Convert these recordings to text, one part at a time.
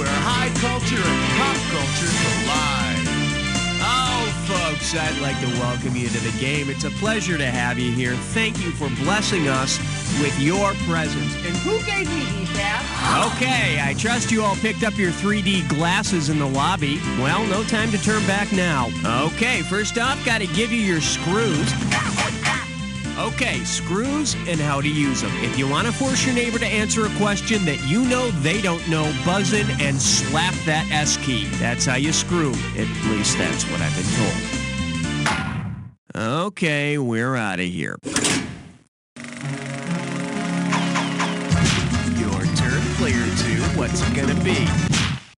where high culture and pop culture collide. Oh, folks, I'd like to welcome you to the game. It's a pleasure to have you here. Thank you for blessing us with your presence. And who gave me these, Dad? Okay, I trust you all picked up your 3D glasses in the lobby. Well, no time to turn back now. Okay, first off, got to give you your screws. Okay, screws and how to use them. If you want to force your neighbor to answer a question that you know they don't know, buzz in and slap that S key. That's how you screw. At least that's what I've been told. Okay, we're out of here. Your turn, player 2. What's it gonna be?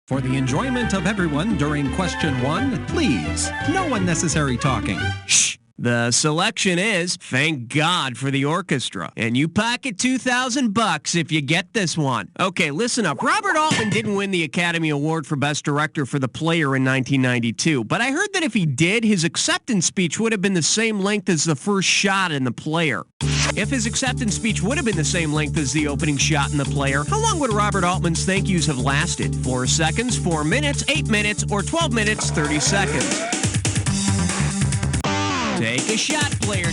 For the enjoyment of everyone during question 1, please, no unnecessary talking. Shh. The selection is, thank God for the orchestra. And you pocket $2,000 if you get this one. Okay, listen up. Robert Altman didn't win the Academy Award for Best Director for The Player in 1992. But I heard that if he did, his acceptance speech would have been the same length as the first shot in The Player. If his acceptance speech would have been the same length as the opening shot in The Player, how long would Robert Altman's thank yous have lasted? 4 seconds, 4 minutes, 8 minutes, or 12 minutes, 30 seconds? Take a shot, player 2.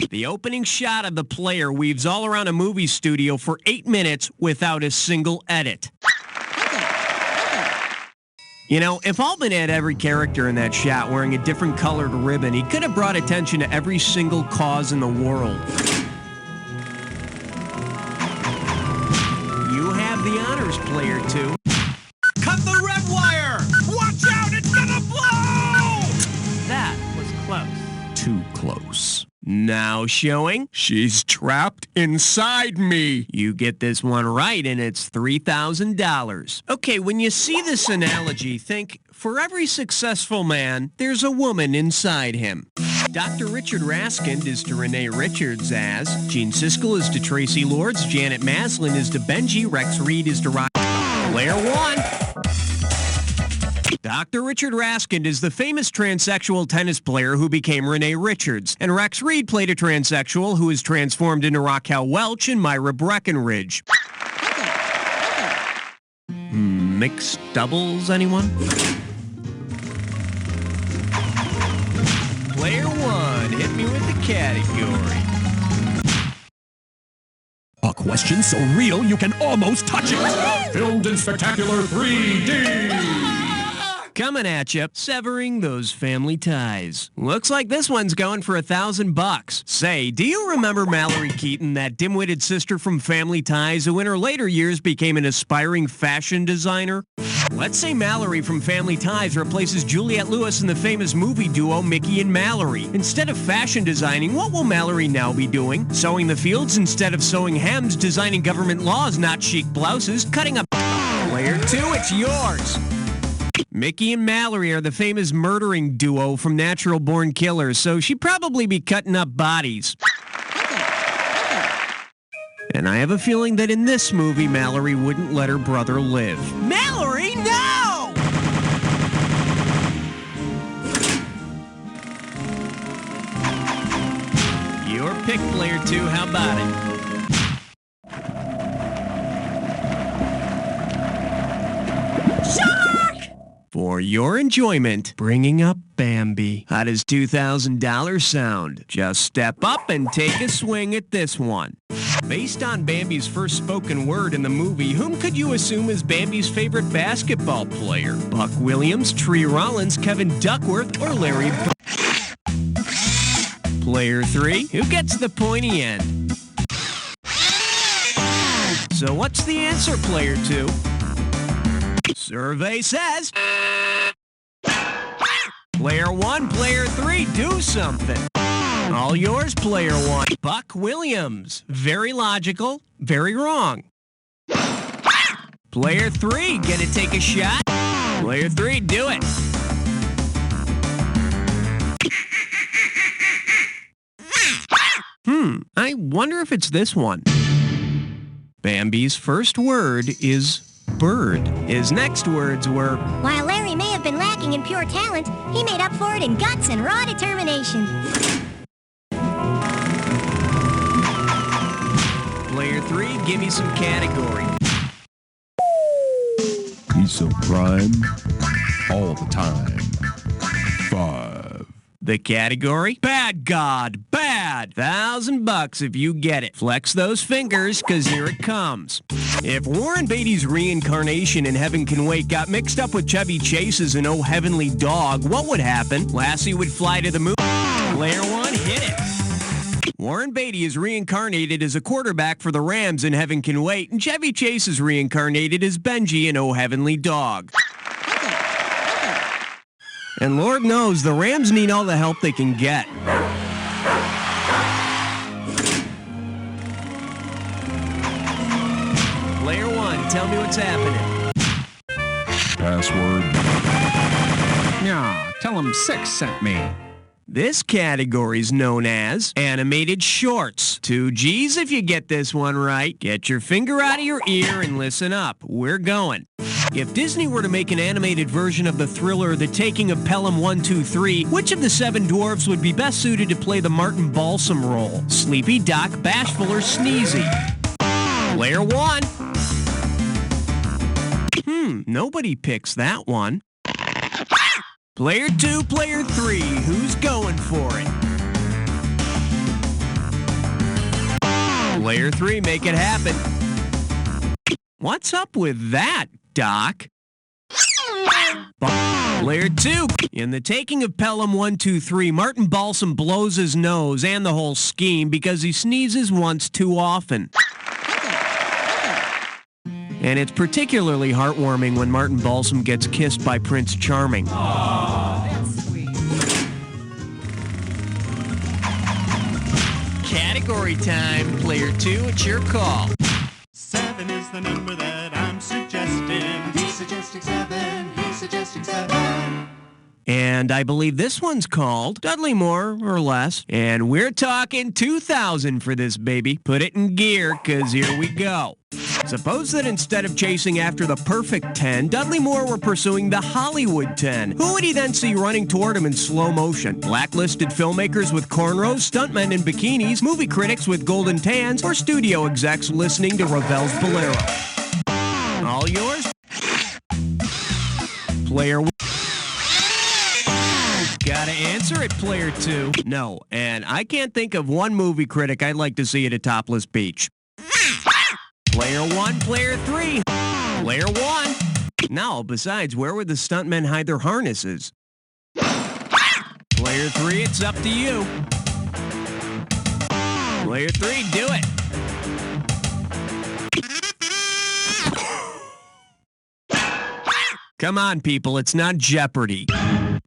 The opening shot of The Player weaves all around a movie studio for 8 minutes without a single edit. You know, if Altman had every character in that shot wearing a different colored ribbon, he could have brought attention to every single cause in the world. You have the honors, player 2. Cut the red wire! Watch out, it's gonna blow! That was close. Too close. Now showing, she's trapped inside me. You get this one right and it's $3,000. Okay, when you see this analogy, think, for every successful man, there's a woman inside him. Dr. Richard Raskind is to Renee Richards as, Gene Siskel is to Tracy Lords, Janet Maslin is to Benji, Rex Reed is to Ryan. Player 1. Dr. Richard Raskind is the famous transsexual tennis player who became Renee Richards, and Rex Reed played a transsexual who is transformed into Raquel Welch and Myra Breckenridge. Mixed doubles, anyone? Player 1, hit me with the category. A question so real you can almost touch it. Filmed in spectacular 3D. Coming at you, severing those family ties. Looks like this one's going for $1,000. Say, do you remember Mallory Keaton, that dim-witted sister from Family Ties who in her later years became an aspiring fashion designer? Let's say Mallory from Family Ties replaces Juliette Lewis in the famous movie duo Mickey and Mallory. Instead of fashion designing, what will Mallory now be doing? Sowing the fields instead of sewing hems, designing government laws, not chic blouses, cutting up. Player 2, it's yours. Mickey and Mallory are the famous murdering duo from Natural Born Killers, so she'd probably be cutting up bodies. And I have a feeling that in this movie, Mallory wouldn't let her brother live. Mallory, no! Your pick, player 2. How about it? For your enjoyment, bringing up Bambi. How does $2,000 sound? Just step up and take a swing at this one. Based on Bambi's first spoken word in the movie, whom could you assume is Bambi's favorite basketball player? Buck Williams, Tree Rollins, Kevin Duckworth, or Larry Player 3, who gets the pointy end? So what's the answer, player 2? Survey says... Player 1, player 3, do something. All yours, player 1. Buck Williams. Very logical, very wrong. Player 3, gonna take a shot? Player 3, do it. I wonder if it's this one. Bambi's first word is bird. His next words were, while Larry may have been lacking in pure talent, he made up for it in guts and raw determination. Player 3, give me some category. of crime all the time. 5. The category? Bad God, bad. $1,000 if you get it. Flex those fingers, cause here it comes. If Warren Beatty's reincarnation in Heaven Can Wait got mixed up with Chevy Chase's in Oh Heavenly Dog, what would happen? Lassie would fly to the moon. Player 1, hit it. Warren Beatty is reincarnated as a quarterback for the Rams in Heaven Can Wait, and Chevy Chase is reincarnated as Benji in Oh Heavenly Dog. And Lord knows the Rams need all the help they can get. Player 1, tell me what's happening. Password. Yeah, tell him 6 sent me. This category is known as animated shorts. 2 G's if you get this one right. Get your finger out of your ear and listen up. We're going. If Disney were to make an animated version of the thriller The Taking of Pelham 1, 2, 3, which of the 7 dwarves would be best suited to play the Martin Balsam role? Sleepy, Doc, Bashful, or Sneezy? Player 1. Nobody picks that one. Player 2, player 3, who's going for it? Player 3, make it happen. What's up with that, Doc? Player 2, in The Taking of Pelham 1, 2, 3, Martin Balsam blows his nose and the whole scheme because he sneezes once too often. And it's particularly heartwarming when Martin Balsam gets kissed by Prince Charming. That's sweet. Category time. Player 2, it's your call. 7 is the number that I'm suggesting. He's suggesting 7. He's suggesting 7. And I believe this one's called Dudley Moore or Less. And we're talking 2,000 for this baby. Put it in gear, cause here we go. Suppose that instead of chasing after the perfect 10, Dudley Moore were pursuing the Hollywood 10. Who would he then see running toward him in slow motion? Blacklisted filmmakers with cornrows, stuntmen in bikinis, movie critics with golden tans, or studio execs listening to Ravel's Bolero? All yours? Player 1. Gotta answer it, player 2. No, and I can't think of one movie critic I'd like to see at a topless beach. Player 1, player 3. Player 1. No, besides, where would the stuntmen hide their harnesses? Player 3, it's up to you. Player 3, do it. Come on, people, it's not Jeopardy!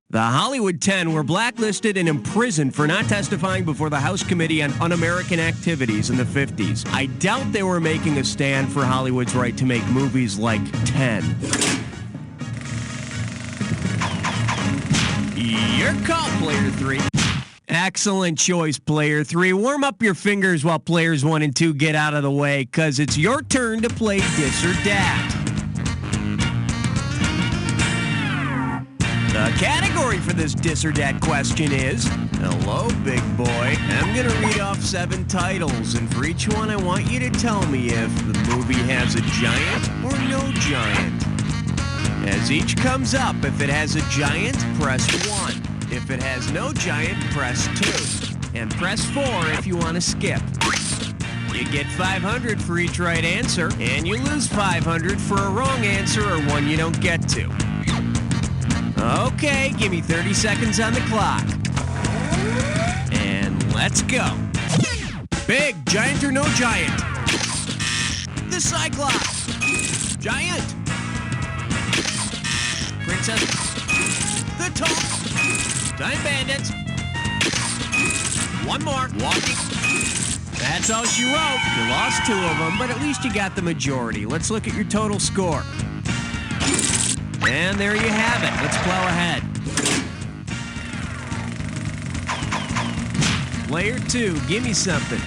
The Hollywood 10 were blacklisted and imprisoned for not testifying before the House Committee on Un-American Activities in the 50s. I doubt they were making a stand for Hollywood's right to make movies like 10. Your call, player 3. Excellent choice, player 3. Warm up your fingers while players 1 and 2 get out of the way, because it's your turn to play Dis or Dat. The category for this Dis or Dat question is, hello, big boy. I'm going to read off 7 titles, and for each one I want you to tell me if the movie has a giant or no giant. As each comes up, if it has a giant, press 1. If it has no giant, press 2. And press 4 if you want to skip. You get 500 for each right answer, and you lose 500 for a wrong answer or one you don't get to. Okay, give me 30 seconds on the clock. And let's go. Big, giant or no giant? The Cyclops. Giant. Princess. The Taunt. Time Bandits. One more. Walking. That's all she wrote. You lost 2 of them, but at least you got the majority. Let's look at your total score. And there you have it. Let's plow ahead. Player 2, give me something.